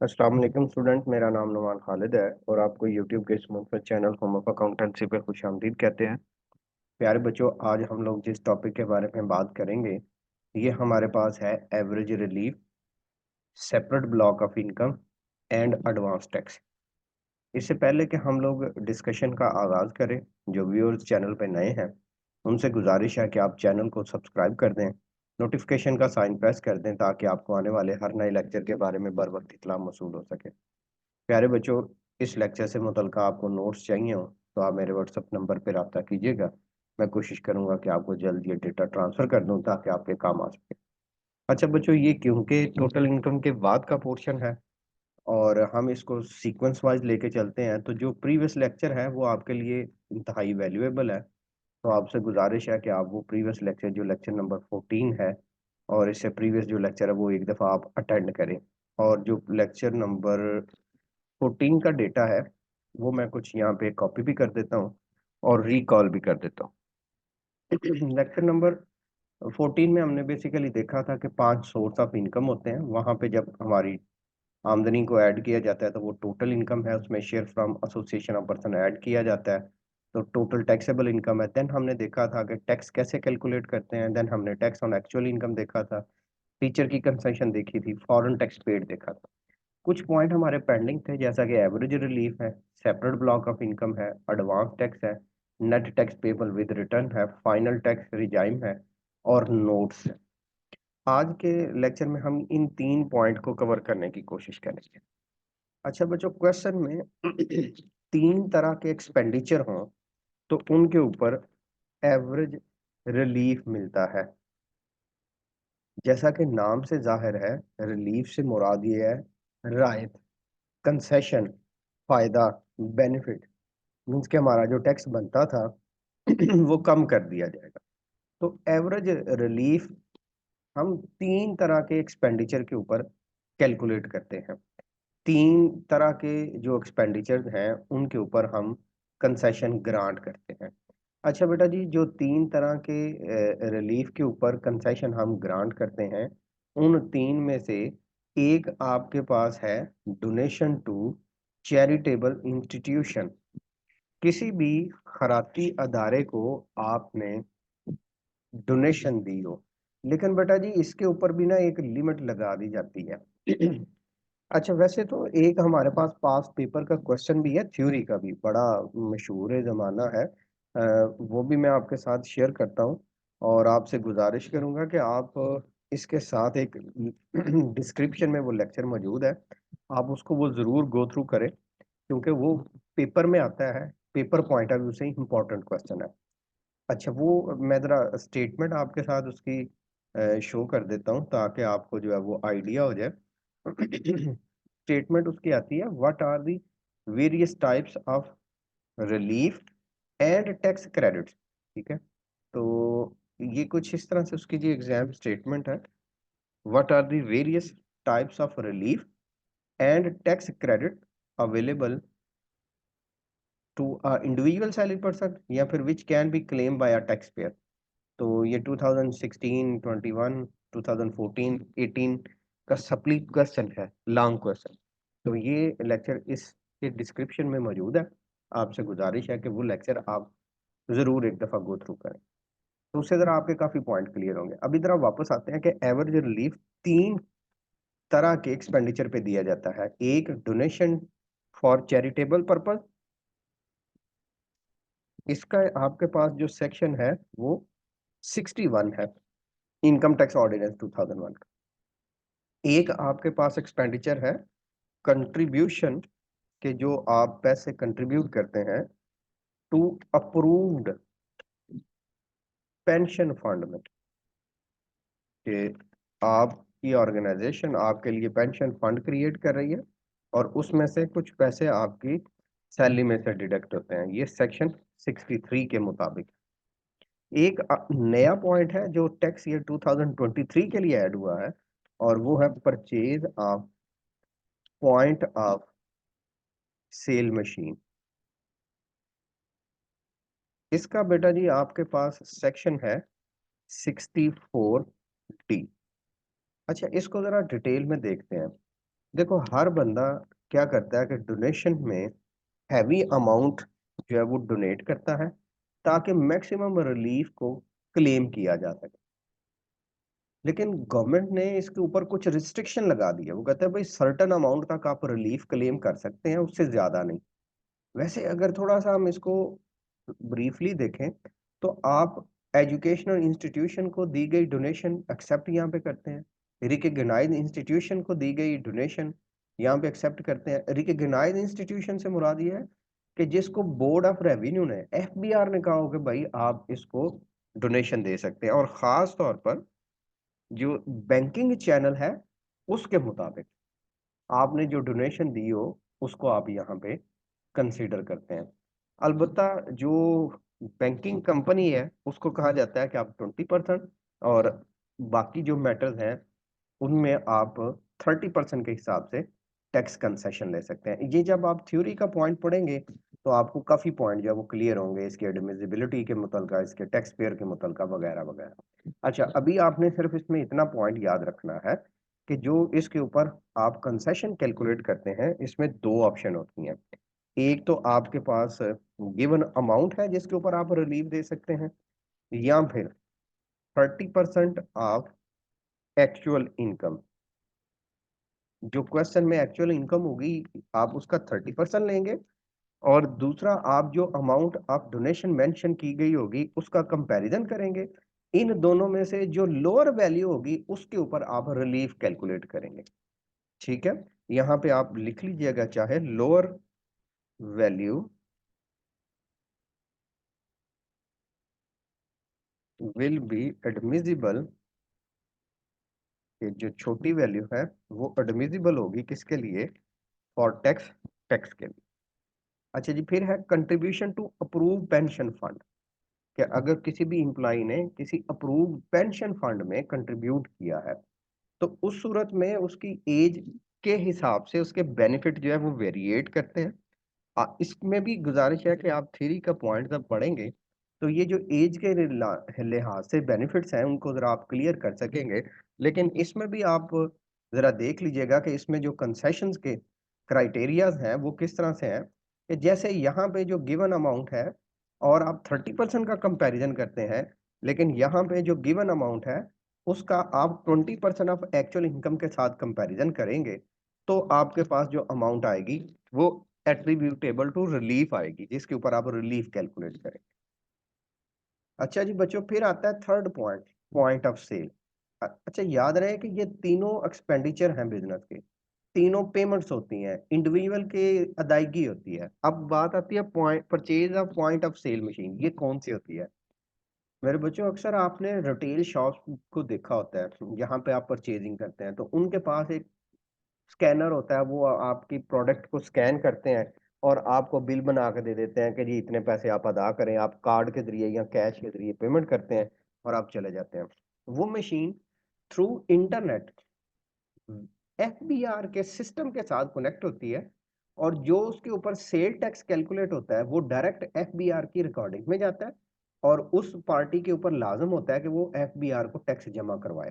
अस्सलाम वालेकुम स्टूडेंट, मेरा नाम नुमान खालिद है और आपको यूट्यूब के इस मुफ्त चैनल होम ऑफ अकाउंटेंसी पे खुशामदीद कहते हैं। प्यारे बच्चों, आज हम लोग जिस टॉपिक के बारे में बात करेंगे ये हमारे पास है average relief, separate block of income and advance tax. इससे पहले कि हम लोग डिस्कशन का आगाज़ करें, जो व्यूअर्स चैनल पे नए हैं उनसे गुजारिश है कि आप चैनल को सब्सक्राइब कर दें, नोटिफिकेशन का साइन प्रेस कर दें ताकि आपको आने वाले हर नए लेक्चर के बारे में बर वक्त इत्तला मौसूल हो सके। प्यारे बच्चों, इस लेक्चर से मुतल्लिका आपको नोट्स चाहिए हो तो आप मेरे व्हाट्सएप नंबर पर रब्ता कीजिएगा। मैं कोशिश करूंगा कि आपको जल्द ये डेटा ट्रांसफ़र कर दूं ताकि आपके काम आ सके। अच्छा बच्चों, ये क्योंकि टोटल इनकम के बाद का पोर्शन है और हम इसको सीक्वेंस वाइज लेके चलते हैं, तो जो प्रीवियस लेक्चर है वो आपके लिए इंतहाई वैल्यूएबल है। तो आपसे गुजारिश है कि आप वो प्रीवियस लेक्चर, जो लेक्चर नंबर 14 है और इससे प्रीवियस जो लेक्चर है वो एक दफ़ा आप अटेंड करें। और जो लेक्चर नंबर 14 का डेटा है वो मैं कुछ यहाँ पे कॉपी भी कर देता हूँ और रिकॉल भी कर देता हूँ। लेक्चर नंबर 14 में हमने बेसिकली देखा था कि 5 सोर्स ऑफ इनकम होते हैं। वहाँ पे जब हमारी आमदनी को ऐड किया जाता है तो वो टोटल इनकम है, उसमें share from association of person add किया जाता है तो टोटल टैक्सेबल इनकम है। देन हमने देखा था कि टैक्स कैसे कैलकुलेट करते हैं। देन हमने टैक्स ऑन एक्चुअल इनकम देखा था, टीचर की कंसेशन देखी थी, फॉरेन टैक्स पेड देखा था। कुछ पॉइंट हमारे पेंडिंग थे, जैसा कि एवरेज रिलीफ है, सेपरेट ब्लॉक ऑफ इनकम है, एडवांस टैक्स है, net tax payable with return है, फाइनल टैक्स रिजाइम है और नोट्स है। आज के लेक्चर में हम इन 3 पॉइंट को कवर करने की कोशिश करेंगे। अच्छा बच्चों, क्वेश्चन में 3 तरह के एक्सपेंडिचर हों तो उनके ऊपर एवरेज रिलीफ मिलता है। जैसा कि नाम से जाहिर है, रिलीफ से मुराद ये है रायत, कंसेशन, फायदा, बेनिफिट। मीन्स के हमारा जो टैक्स बनता था वो कम कर दिया जाएगा। तो एवरेज रिलीफ हम 3 तरह के एक्सपेंडिचर के ऊपर कैलकुलेट करते हैं। 3 तरह के जो एक्सपेंडिचर हैं उनके ऊपर हम कंसेशन ग्रांट करते हैं। अच्छा बेटा जी, जो 3 तरह के रिलीफ के ऊपर कंसेशन हम ग्रांट करते हैं, उन 3 में से एक आपके पास है डोनेशन टू चैरिटेबल इंस्टीट्यूशन। किसी भी खैराती अदारे को आपने डोनेशन दी हो, लेकिन बेटा जी इसके ऊपर भी ना एक लिमिट लगा दी जाती है। अच्छा, वैसे तो एक हमारे पास पास पेपर का क्वेश्चन भी है, थ्योरी का भी बड़ा मशहूर ज़माना है। वो भी मैं आपके साथ शेयर करता हूँ और आपसे गुजारिश करूँगा कि आप इसके साथ एक डिस्क्रिप्शन में वो लेक्चर मौजूद है, आप उसको वो ज़रूर गो थ्रू करें क्योंकि वो पेपर में आता है, पेपर पॉइंट ऑफ व्यू से इम्पोर्टेंट क्वेश्चन है। अच्छा, वो मैं ज़रा स्टेटमेंट आपके साथ उसकी शो कर देता हूँ ताकि आपको जो है वो आइडिया हो जाए। स्टेटमेंट उसकी आती है, what are the various types of relief and tax credits. ठीक है, तो ये कुछ इस तरह से उसकी जो एग्जाम स्टेटमेंट है, what are the various types of relief and tax credit available to individual salary person या फिर which can be claim by a tax payer. तो ये 2016, 21, 2014, 18 का सप्ली क्वेश्चन है, लॉन्ग क्वेश्चन। तो ये लेक्चर इसके डिस्क्रिप्शन में मौजूद है। आपसे गुजारिश है कि वो लेक्चर आप ज़रूर एक दफ़ा गो थ्रू करें, तो उससे ज़रा आपके काफ़ी पॉइंट क्लियर होंगे। अभी ज़रा वापस आते हैं कि एवरेज रिलीफ 3 तरह के एक्सपेंडिचर पे दिया जाता है। एक डोनेशन फॉर चैरिटेबल पर्पस, इसका आपके पास जो सेक्शन है वो 61 है, इनकम टैक्स ऑर्डिनेंस 2001 का। एक आपके पास एक्सपेंडिचर है कंट्रीब्यूशन के, जो आप पैसे कंट्रीब्यूट करते हैं टू अप्रूव्ड पेंशन फंड में, कि आपकी ऑर्गेनाइजेशन आपके लिए पेंशन फंड क्रिएट कर रही है और उसमें से कुछ पैसे आपकी सैलरी में से डिडक्ट होते हैं। ये सेक्शन 63 के मुताबिक। एक नया पॉइंट है जो टैक्स ईयर 2023 के लिए ऐड हुआ है और वो है purchase of point of sale machine. इसका बेटा जी आपके पास सेक्शन है 64 डी। अच्छा, इसको जरा डिटेल में देखते हैं। देखो, हर बंदा क्या करता है कि डोनेशन में हैवी अमाउंट जो है वो डोनेट करता है ताकि मैक्सिमम रिलीफ को क्लेम किया जा सके। लेकिन गवर्नमेंट ने इसके ऊपर कुछ रिस्ट्रिक्शन लगा दी है। वो कहता है भाई सर्टेन अमाउंट तक आप रिलीफ क्लेम कर सकते हैं, उससे ज्यादा नहीं। वैसे अगर थोड़ा सा हम इसको ब्रीफली देखें तो आप एजुकेशनल इंस्टीट्यूशन को दी गई डोनेशन एक्सेप्ट यहाँ पे करते हैं। रिकग्नाइज्ड इंस्टीट्यूशन को दी गई डोनेशन यहाँ पे एक्सेप्ट करते हैं। रिकग्नाइज्ड इंस्टीट्यूशन से मुराद ये है कि जिसको बोर्ड ऑफ रेवेन्यू ने, एफबीआर ने कहा हो कि भाई आप इसको डोनेशन दे सकते हैं, और खास तौर पर जो बैंकिंग चैनल है उसके मुताबिक आपने जो डोनेशन दी हो उसको आप यहाँ पे कंसीडर करते हैं। अलबत्ता जो बैंकिंग कंपनी है उसको कहा जाता है कि आप 20%, और बाकी जो मैटर्स हैं उनमें आप 30% के हिसाब से टैक्स कंसेशन ले सकते हैं। ये जब आप थ्योरी का पॉइंट पढ़ेंगे तो आपको काफी पॉइंट जो है वो क्लियर होंगे, इसकी एडमिसिबिलिटी के मुतलका, इसके टैक्स पेयर के मुतलका, वगैरह वगैरह। अच्छा, अभी आपने सिर्फ इसमें इतना पॉइंट याद रखना है कि जो इसके ऊपर आप कंसेशन कैलकुलेट करते हैं इसमें दो ऑप्शन होती हैं। एक तो आपके पास गिवन अमाउंट है जिसके ऊपर आप रिलीफ दे सकते हैं, या फिर 30% ऑफ एक्चुअल इनकम। जो क्वेश्चन में एक्चुअल इनकम होगी आप उसका 30% लेंगे, और दूसरा आप जो अमाउंट ऑफ डोनेशन मेंशन की गई होगी उसका कंपैरिजन करेंगे। इन दोनों में से जो लोअर वैल्यू होगी उसके ऊपर आप रिलीफ कैलकुलेट करेंगे। ठीक है, यहाँ पे आप लिख लीजिएगा, चाहे lower value will be admissible, कि जो छोटी वैल्यू है वो एडमिसिबल होगी किसके लिए? फॉर टैक्स, टैक्स के लिए। अच्छा जी, फिर है contribution to approve pension fund, कि अगर किसी भी इंप्लॉई ने किसी अप्रूव पेंशन फंड में कंट्रीब्यूट किया है तो उस सूरत में उसकी एज के हिसाब से उसके बेनिफिट जो है वो वेरिएट करते हैं। इसमें भी गुजारिश है कि आप थ्योरी का पॉइंट जब पढ़ेंगे तो ये जो एज के लिहाज से बेनिफिट्स हैं उनको जरा आप क्लियर कर सकेंगे। लेकिन इसमें भी आप जरा देख लीजिएगा कि इसमें जो कंसेशंस के क्राइटेरियाज हैं वो किस तरह से हैं, कि जैसे यहाँ पे जो गिवन अमाउंट है और आप 30% का कंपैरिजन करते हैं, लेकिन यहाँ पे जो गिवन अमाउंट है उसका आप 20% ऑफ एक्चुअल इनकम के साथ कंपैरिजन करेंगे, तो आपके पास जो अमाउंट आएगी वो एट्रीब्यूटेबल टू रिलीफ आएगी, जिसके ऊपर आप रिलीफ कैलकुलेट करें। अच्छा जी बच्चों, फिर आता है third point, point of sale. अच्छा, याद रहे कि ये तीनों एक्सपेंडिचर हैं बिजनेस के, तीनों पेमेंट्स होती हैं, इंडिविजुअल के अदायगी होती है। अब बात आती है point purchase of point of sale machine, ये कौन सी होती है? मेरे बच्चों, अक्सर आपने रिटेल शॉप को देखा होता है, यहाँ पे आप परचेजिंग करते हैं तो उनके पास एक स्कैनर होता है, वो आपकी प्रोडक्ट को स्कैन करते हैं और आपको बिल बना के दे देते हैं कि जी इतने पैसे आप अदा करें। आप कार्ड के जरिए या कैश के जरिए पेमेंट करते हैं और आप चले जाते हैं। वो मशीन थ्रू इंटरनेट एफबीआर के सिस्टम के साथ कनेक्ट होती है, और जो उसके ऊपर सेल टैक्स कैलकुलेट होता है वो डायरेक्ट एफबीआर की रिकॉर्डिंग में जाता है, और उस पार्टी के ऊपर लाजम होता है कि वो एफबीआर को टैक्स जमा करवाए,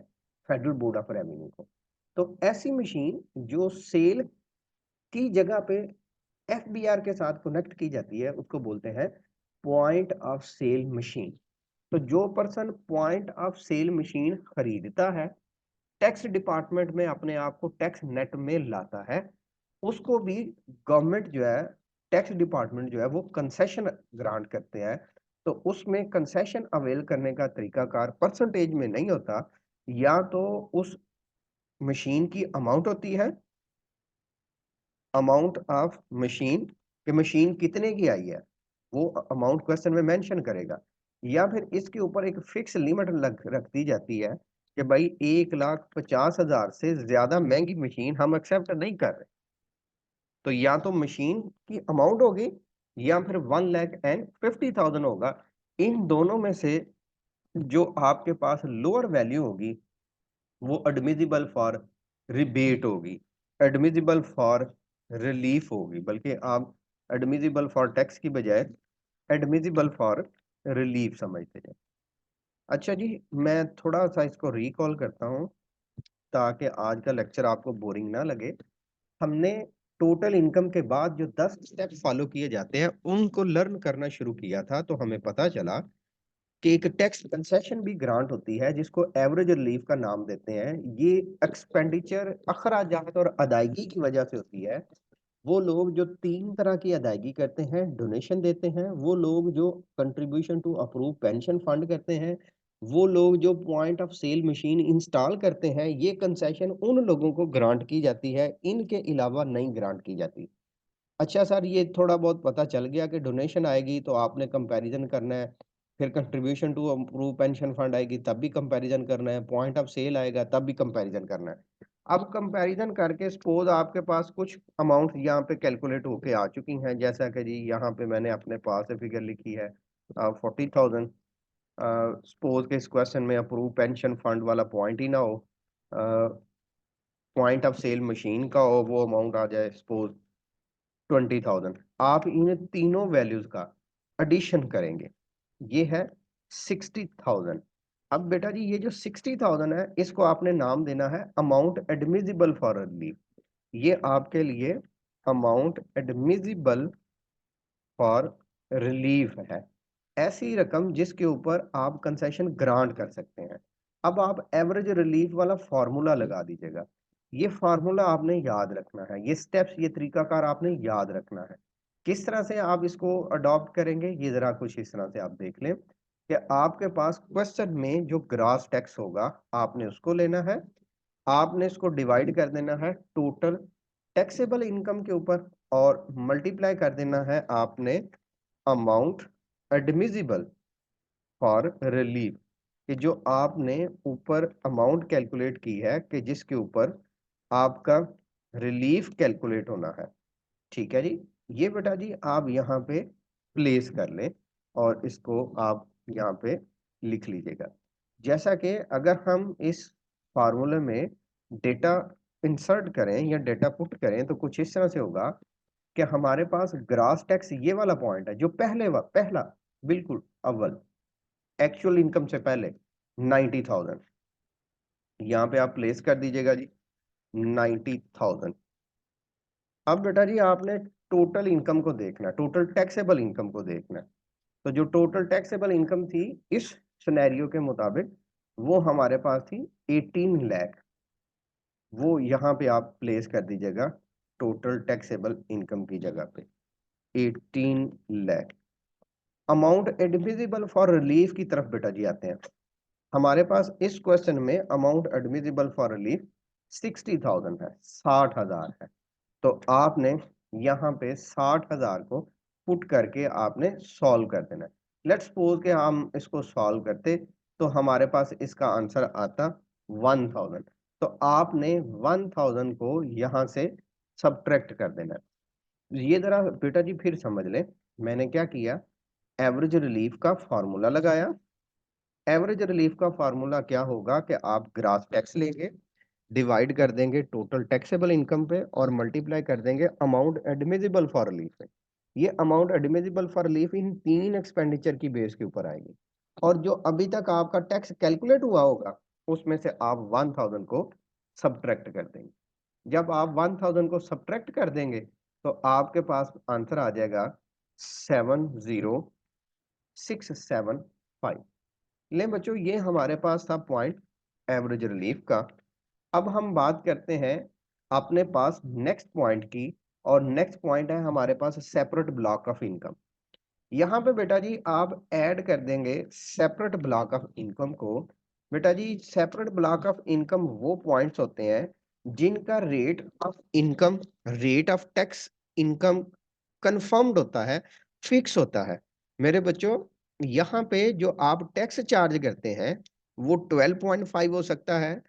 फेडरल बोर्ड ऑफ रेवेन्यू को। तो ऐसी मशीन जो सेल की जगह पे एफबीआर के साथ कनेक्ट की जाती है उसको बोलते हैं पॉइंट ऑफ सेल मशीन। तो जो person point of sale machine खरीदता है, टैक्स डिपार्टमेंट में अपने आप को टैक्स नेट में लाता है, उसको भी गवर्नमेंट जो है, टैक्स डिपार्टमेंट जो है वो कंसेशन ग्रांट करते हैं। तो उसमें कंसेशन अवेल करने का तरीकाकार परसेंटेज में नहीं होता, या तो उस मशीन की अमाउंट होती है, अमाउंट ऑफ मशीन, कि मशीन कितने की आई है वो अमाउंट क्वेश्चन में मेंशन करेगा, या फिर इसके ऊपर एक फिक्स लिमिट रख दी जाती है कि भाई 1,50,000 से ज्यादा महंगी मशीन हम एक्सेप्ट नहीं कर रहे। तो या तो मशीन की अमाउंट होगी या फिर 1,50,000 होगा। इन दोनों में से जो आपके पास लोअर वैल्यू होगी वो एडमिसिबल फॉर रिबेट होगी, एडमिसिबल फॉर रिलीफ होगी, बल्कि आप एडमिसिबल फॉर टैक्स की बजाय एडमिसिबल फॉर रिलीफ समझते हैं। अच्छा जी, मैं थोड़ा सा इसको रिकॉल करता हूँ ताकि आज का लेक्चर आपको बोरिंग ना लगे। हमने टोटल इनकम के बाद जो 10 स्टेप फॉलो किए जाते हैं उनको लर्न करना शुरू किया था, तो हमें पता चला कि एक टैक्स कंसेशन भी ग्रांट होती है जिसको एवरेज रिलीफ का नाम देते हैं। ये एक्सपेंडिचर अखराजात और अदायगी की वजह से होती है। वो लोग जो 3 तरह की अदायगी करते हैं, डोनेशन देते हैं, वो लोग जो contribution to approve pension fund करते हैं, वो लोग जो point of sale machine install करते हैं, ये कंसेशन उन लोगों को ग्रांट की जाती है, इनके अलावा नहीं ग्रांट की जाती। अच्छा सर, ये थोड़ा बहुत पता चल गया कि डोनेशन आएगी तो आपने कंपैरिजन करना है, फिर contribution to approve pension fund आएगी तब भी कंपैरिजन करना है, पॉइंट ऑफ सेल आएगा तब भी कंपैरिजन करना है। अब कंपैरिजन करके सपोज आपके पास कुछ अमाउंट यहाँ पे कैलकुलेट होके आ चुकी हैं, जैसा कि जी यहाँ पे मैंने अपने पास से फिगर लिखी है 40,000। सपोज के इस क्वेश्चन में अप्रूव पेंशन फंड वाला पॉइंट ही ना हो, पॉइंट ऑफ सेल मशीन का हो, वो अमाउंट आ जाए सपोज 20,000। आप इन तीनों वैल्यूज का एडिशन करेंगे, ये है 60,000। अब बेटा जी ये जो 60,000 है इसको आपने नाम देना है अमाउंट एडमिजिबल फॉर रिलीफ। ये आपके लिए अमाउंट एडमिजिबल फॉर रिलीफ है, ऐसी रकम जिसके ऊपर आप कंसेशन ग्रांट कर सकते हैं। अब आप एवरेज रिलीफ वाला फॉर्मूला लगा दीजिएगा। ये फार्मूला आपने याद रखना है, ये स्टेप्स, ये तरीकाकार आपने याद रखना है। किस तरह से आप इसको अडॉप्ट करेंगे, ये जरा कुछ इस तरह से आप देख लें कि आपके पास क्वेश्चन में जो ग्रास टैक्स होगा आपने उसको लेना है, आपने इसको डिवाइड कर देना है टोटल टैक्सेबल इनकम के ऊपर और मल्टीप्लाई कर देना है आपने अमाउंट एडमिजिबल फॉर रिलीफ, कि जो आपने ऊपर अमाउंट कैलकुलेट की है कि जिसके ऊपर आपका रिलीफ कैलकुलेट होना है। ठीक है जी, ये बेटा जी आप यहाँ पे प्लेस कर लें और इसको आप यहाँ पे लिख लीजिएगा। जैसा कि अगर हम इस फार्मूले में डेटा इंसर्ट करें या डेटा पुट करें तो कुछ इस तरह से होगा कि हमारे पास ग्रास टैक्स ये वाला पॉइंट है जो पहला बिल्कुल अव्वल एक्चुअल इनकम से पहले 90,000, यहाँ पे आप प्लेस कर दीजिएगा जी 90,000। अब बेटा जी आपने टोटल इनकम को देखना है, टोटल टैक्सेबल इनकम को देखना है। तो जो टोटल टैक्सेबल इनकम थी इस सिनेरियो के मुताबिक वो हमारे पास थी 18 लाख, वो यहाँ पे आप प्लेस कर दीजिएगा टोटल टैक्सेबल इनकम की जगह पे 18 lakh. Amount admissible for relief की तरफ बेटा जी आते हैं। हमारे पास इस क्वेश्चन में अमाउंट एडमिजिबल फॉर रिलीफ 60,000 है, 60,000 है। तो आपने यहाँ पे 60,000 को पुट करके आपने सॉल्व कर देना है। लेट्स सपोज के हम इसको सॉल्व करते तो हमारे पास इसका आंसर आता 1,000। तो आपने 1,000 को यहाँ से सब्ट्रैक्ट कर देना है। ये जरा बेटा जी फिर समझ लें, मैंने क्या किया, एवरेज रिलीफ का फॉर्मूला लगाया। एवरेज रिलीफ का फार्मूला क्या होगा कि आप ग्रास टैक्स लेंगे, डिवाइड कर देंगे टोटल टैक्सेबल इनकम पे और मल्टीप्लाई कर देंगे अमाउंट एडमिजिबल फॉर रिलीफ पे। ये amount admissible for relief in 3 expenditure की बेस के ऊपर आएगी और जो अभी तक आपका टैक्स कैलकुलेट हुआ होगा उसमें से आप 1,000 को सब्ट्रैक्ट कर देंगे। जब आप 1,000 को सब्ट्रैक्ट कर देंगे तो आपके पास आंसर आ जाएगा 70675। ले बच्चों ये हमारे पास था पॉइंट एवरेज रिलीफ का। अब हम बात करते हैं अपने पास नेक्स्ट पॉइंट की, और नेक्स्ट पॉइंट है हमारे पास सेपरेट ब्लॉक ऑफ इनकम। यहाँ पे बेटा जी आप ऐड कर देंगे सेपरेट ब्लॉक ऑफ इनकम को। बेटा जी सेपरेट ब्लॉक ऑफ इनकम वो पॉइंट्स होते हैं जिनका rate of income, rate of tax income confirmed होता है, फिक्स होता है। मेरे बच्चों यहाँ पे जो आप टैक्स चार्ज करते हैं वो 12.5 हो सकता है,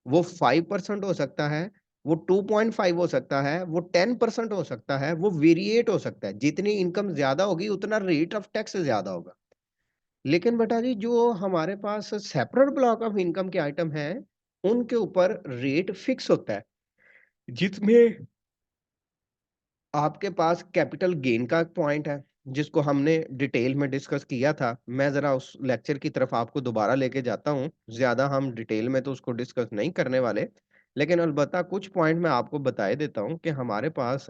वो 5% हो सकता है, वो 2.5 हो सकता है, वो 10% हो सकता है, वो वेरिएट हो सकता है। जितनी इनकम ज्यादा होगी उतना रेट ऑफ टैक्स ज्यादा होगा। लेकिन बेटा जी जो हमारे पास सेपरेट ब्लॉक ऑफ इनकम के आइटम हैं उनके ऊपर रेट फिक्स होता है, जिसमें आपके पास कैपिटल गेन का पॉइंट है जिसको हमने डिटेल में डिस्कस किया था। मैं जरा उस लेक्चर की तरफ आपको दोबारा लेके जाता हूँ, ज्यादा हम डिटेल में तो उसको डिस्कस नहीं करने वाले, लेकिन अलबत्ता कुछ पॉइंट मैं आपको बताए देता हूँ कि हमारे पास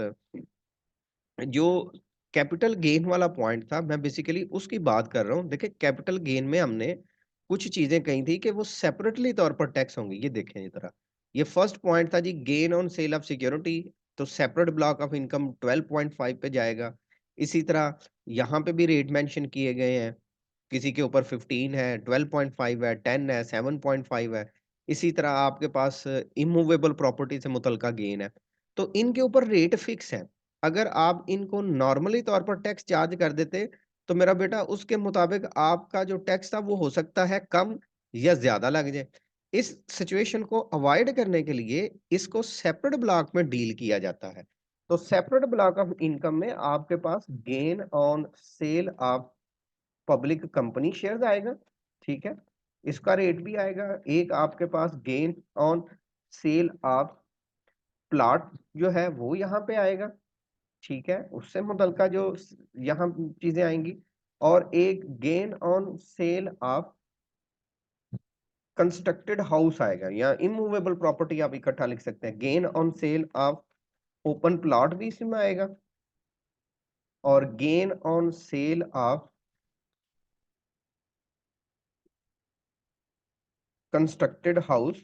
जो कैपिटल गेन वाला पॉइंट था, मैं बेसिकली उसकी बात कर रहा हूँ। देखिए, कैपिटल गेन में हमने कुछ चीज़ें कही थी कि वो सेपरेटली तौर पर टैक्स होंगी। ये देखें ज़रा, ये फर्स्ट पॉइंट था जी, gain on sale of security, तो सेपरेट ब्लॉक ऑफ इनकम 12.5 पे जाएगा। इसी तरह यहाँ पे भी रेट मेंशन किए गए हैं, किसी के ऊपर 15 है, 12.5 है, 10 है, 7.5 है। इसी तरह आपके पास इमूवेबल प्रॉपर्टी से मुतल्लिका गेन है। तो इनके ऊपर रेट फिक्स है। अगर आप इनको नॉर्मली तौर पर टैक्स चार्ज कर देते, तो मेरा बेटा उसके मुताबिक आपका जो टैक्स था वो हो सकता है कम या ज़्यादा लग जाए। इस सिचुएशन को अवॉइड करने के लिए इसको सेपरेट ब्लॉक में डील किया जाता है। तो सेपरेट ब्लॉक ऑफ इनकम में आपके पास gain on sale of public company shares आएगा, ठीक है? इसका रेट भी आएगा। एक आपके पास gain on sale of plot जो है वो यहाँ पे आएगा, ठीक है? उससे मुतल्लिका जो यहाँ चीजें आएंगी, और एक gain on sale of constructed house आएगा, या इमूवेबल प्रॉपर्टी आप इकट्ठा लिख सकते हैं। Gain on sale of open plot भी इसमें आएगा, और gain on sale of constructed house,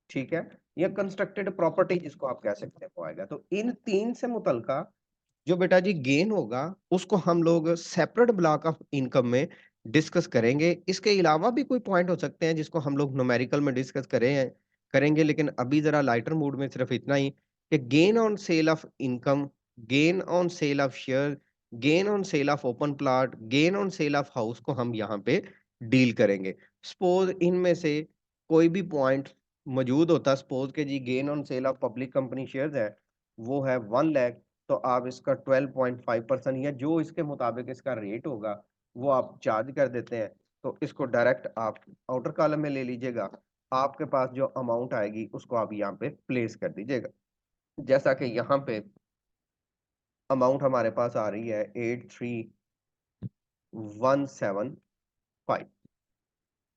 ठीक है? या कंस्ट्रक्टेड प्रॉपर्टी जिसको आप कह सकते हैं वो आएगा। तो इन तीन से मुतल्लिका जो बेटा जी गेन होगा, उसको हम लोग सेपरेट ब्लॉक ऑफ इनकम में डिस्कस करेंगे। इसके अलावा भी कोई पॉइंट हो सकते हैं जिसको हम लोग न्यूमेरिकल में डिस्कस करेंगे, लेकिन अभी जरा लाइटर मूड में सिर्फ इतना ही कि gain on sale of income, gain on sale of share, gain on sale of open plot, gain on sale of house को हम यहाँ पे डील करेंगे। सपोज इनमें से कोई भी पॉइंट मौजूद होता, सपोज के जी gain on sale of public company shares है, वो है 1 लाख, तो आप इसका 12.5% या जो इसके मुताबिक इसका रेट होगा वो आप चार्ज कर देते हैं। तो इसको डायरेक्ट आप आउटर कॉलम में ले लीजिएगा। आपके पास जो अमाउंट आएगी उसको आप यहाँ पे प्लेस कर दीजिएगा। जैसा कि यहाँ पे अमाउंट हमारे पास आ रही है 83,175।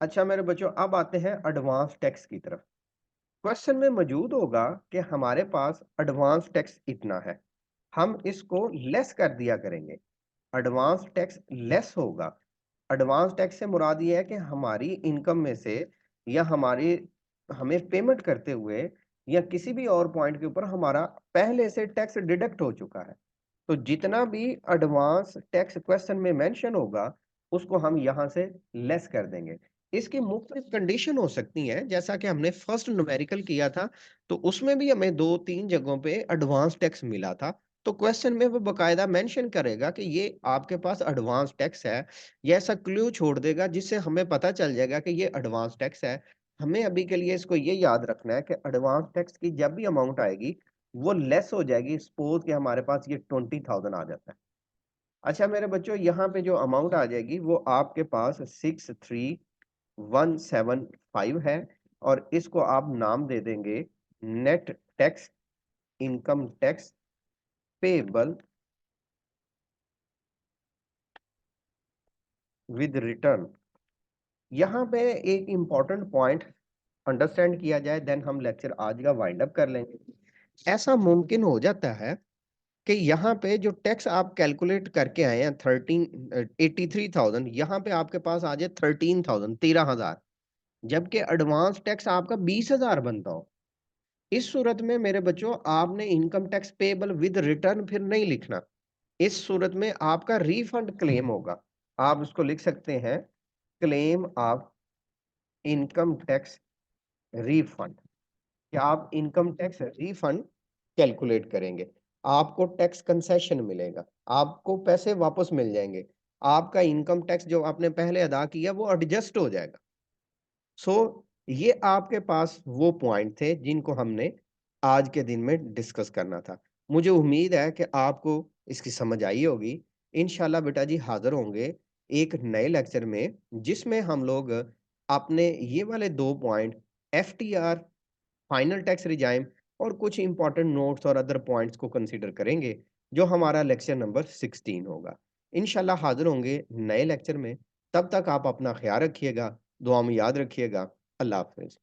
अच्छा मेरे बच्चों, अब आते हैं एडवांस टैक्स की तरफ। क्वेश्चन में मौजूद होगा कि हमारे पास एडवांस टैक्स इतना है, हम इसको लेस कर दिया करेंगे। एडवांस टैक्स लेस होगा। एडवांस टैक्स से मुराद ये है कि हमारी इनकम में से, या हमारी हमें पेमेंट करते हुए, या किसी भी और पॉइंट के ऊपर हमारा पहले से टैक्स डिडक्ट हो चुका है। तो जितना भी एडवांस टैक्स क्वेश्चन में मेंशन होगा उसको हम यहाँ से लेस कर देंगे। इसकी मुख्तलिफ कंडीशन हो सकती हैं, जैसा कि हमने फर्स्ट न्यूमेरिकल किया था, तो उसमें भी हमें 2-3 जगहों पे एडवांस टैक्स मिला था। तो क्वेश्चन में वो बकायदा मेंशन करेगा कि ये आपके पास एडवांस टैक्स है, ये ऐसा क्लू छोड़ देगा जिससे हमें पता चल जाएगा कि ये एडवांस टैक्स है। हमें अभी के लिए इसको ये याद रखना है कि एडवांस टैक्स की जब भी अमाउंट आएगी वो लेस हो जाएगी। सपोज कि हमारे पास ये 20,000 आ जाता है। अच्छा मेरे बच्चों, यहाँ पे जो अमाउंट आ जाएगी वो आपके पास 63,175 है, और इसको आप नाम दे देंगे net tax income tax payable with return. यहाँ पे एक इंपॉर्टेंट पॉइंट अंडरस्टैंड किया जाए, देन हम लेक्चर आज का वाइंड अप कर लेंगे। ऐसा मुमकिन हो जाता है कि यहाँ पे जो टैक्स आप कैलकुलेट करके आए हैं 83,000, यहाँ पे आपके पास आ जाए 13,000, 13,000, जबकि एडवांस टैक्स आपका 20,000 बनता हो। इस सूरत में मेरे बच्चों आपने income tax payable with return फिर नहीं लिखना। इस सूरत में आपका रिफंड क्लेम होगा। आप उसको लिख सकते हैं claim of income tax refund, कि आप इनकम टैक्स रिफंड कैलकुलेट करेंगे। आपको टैक्स कंसेशन मिलेगा, आपको पैसे वापस मिल जाएंगे, आपका इनकम टैक्स जो आपने पहले अदा किया वो एडजस्ट हो जाएगा। सो ये आपके पास वो पॉइंट थे जिनको हमने आज के दिन में डिस्कस करना था। मुझे उम्मीद है कि आपको इसकी समझ आई होगी। इंशाल्लाह बेटा जी हाजिर होंगे एक नए लेक्चर में, जिसमें हम लोग अपने ये वाले 2 point, FTR final tax regime, और कुछ इंपॉर्टेंट नोट्स और अदर पॉइंट्स को कंसीडर करेंगे, जो हमारा लेक्चर नंबर 16 होगा। इंशाल्लाह हाजिर होंगे नए लेक्चर में। तब तक आप अपना ख्याल रखिएगा, दुआ में याद रखिएगा। अल्लाह हाफ़िज़।